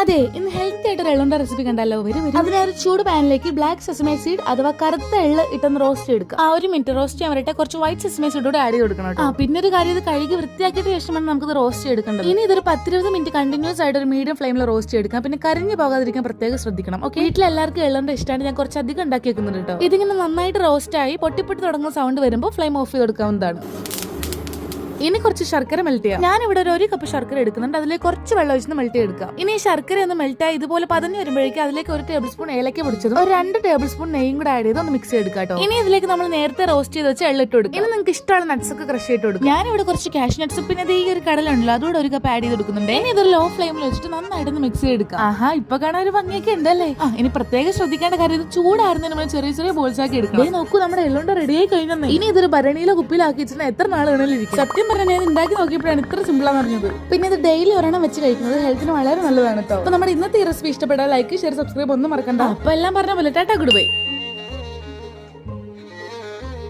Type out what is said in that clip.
അതെ, ഇന്ന് ഹെൽത്തി ആയിട്ട് ഒരു എള്ളുണ്ട റെസിപ്പി കണ്ടല്ലോ. വരും അതിനൊരു ചൂട് പാനിലേക്ക് ബ്ലാക്ക് സെസമേ സീഡ് അഥവാ കറുത്ത എള്ള് ഇട്ടൊന്ന് റോസ്റ്റ് എടുക്കുക. ആ 1 മിനിറ്റ് റോസ്റ്റ് ചെയ്യാൻ വരട്ടെ. കുറച്ച് വൈറ്റ് സെസമേ സീഡ് കൂടെ ആഡ് ചെയ്ത് കൊടുക്കണം കേട്ടോ. പിന്നെ ഒരു കാര്യം, ഇത് കഴുകി വൃത്തിയാക്കിയിട്ട് ശേഷമാണ് നമുക്ക് റോസ്റ്റ് എടുക്കേണ്ടത്. ഇനി ഇതൊരു 10-20 മിനിറ്റ് കണ്ടിന്യൂസ് ആയിട്ട് ഒരു മീഡിയം ഫ്ലെയിമിൽ റോസ്റ്റ് എടുക്കാം. പിന്നെ കരിഞ്ഞു പോകാതിരിക്കാൻ പ്രത്യേകം ശ്രദ്ധിക്കണം. ഓക്കെ, വീട്ടിലെല്ലാവർക്കും എള്ളുണ്ട ഇഷ്ടമാണ്. ഞാൻ കുറച്ച് അധികം ഉണ്ടാക്കി വെക്കുന്നുണ്ട് കേട്ടോ. ഇതിങ്ങനെ നന്നായിട്ട് റോസ്റ്റ് ആയി പൊട്ടിപ്പൊട്ടി തുടങ്ങുന്ന സൗണ്ട് വരുമ്പോൾ ഫ്ലെയിം ഓഫ് ചെയ്ത് കൊടുക്കാവുന്നതാണ്. ഇനി കുറച്ച് ശർക്കര മെൽറ്റ് ചെയ്യാം. ഞാൻ ഇവിടെ ഒരു കപ്പ് ശർക്കര എടുക്കുന്നുണ്ട്. അതിലേക്ക് കുറച്ച് വെള്ളം ഒഴിച്ച് മെൽറ്റ് എടുക്കാം. ഇനി ഈ ശർക്കര ഒന്ന് മെൽറ്റ് ആയി ഇതുപോലെ പതഞ്ഞു വരുമ്പോഴേക്കും അതിലേക്ക് 1 ടേബിൾ സ്പൂൺ ഏലക്ക പൊടിച്ചതും 2 ടേബിൾ സ്പൂൺ നെയ്യും കൂടെ ആഡ് ചെയ്ത് ഒന്ന് മിക്സ് ചെയ്തെടുക്കാം കേട്ടോ. ഇനി ഇതിലേക്ക് നമ്മൾ നേരത്തെ റോസ്റ്റ് ചെയ്ത് വെച്ച് എള്ളിട്ട് കൊടുക്കും. ഇനി നിങ്ങൾക്ക് ഇഷ്ടമുള്ള നട്ട്സ് ഒക്കെ ക്രഷ് ചെയ്ത് കൊടുക്കും. ഞാൻ ഇവിടെ കുറച്ച് കാഷ്യൂ നട്ട്സ് പിന്നെ ഈ ഒരു കടലുണ്ടല്ലോ അതുകൂടെ 1 കപ്പ് ആഡ് ചെയ്ത് കൊടുക്കുന്നുണ്ട്. ഇനി ഇതൊരു ലോ ഫ്ലെയിമിൽ വെച്ചിട്ട് നന്നായിട്ടൊന്ന് മിക്സ് ചെയ്തെടുക്കാം. ആഹാ, ഇപ്പൊ കാണാൻ ഒരു ഭംഗിയൊക്കെ ഉണ്ടല്ലേ. ഇനി പ്രത്യേകം ശ്രദ്ധിക്കേണ്ട കാര്യം, ഇത് ചൂടായിരുന്നു നമ്മൾ ചെറിയ ചെറിയ ബോൾസ് ആക്കി എടുക്കാം. നോക്കൂ, നമ്മുടെ എള്ളുണ്ട റെഡി ആയി കഴിഞ്ഞാൽ ഇനി ഇതൊരു ഭരണിയിലോ കുപ്പിയിലാക്കി വെച്ചാൽ എത്ര നാൾ വേണമെങ്കിലും. സത്യം പറഞ്ഞാൽ ഞാൻ ഉണ്ടാക്കി നോക്കിയപ്പോഴാണ് ഇത്ര സിമ്പിളാന്ന് പറഞ്ഞത്. പിന്നെ ഇത് ഡെയിലി ഒരെണ്ണം വെച്ച് കഴിക്കുന്നത് ഹെൽത്തിന് വളരെ നല്ലതാണ് കേട്ടോ. അപ്പൊ നമ്മുടെ ഇന്നത്തെ ഈ റെസിപ്പി ഇഷ്ടപ്പെട്ടാൽ ലൈക്ക്, ഷെയർ, സബ്സ്ക്രൈബ് ഒന്നും മറക്കണ്ട. അപ്പൊ എല്ലാം പറഞ്ഞ പോലെ ടാറ്റാ, ഗുഡ് ബൈ.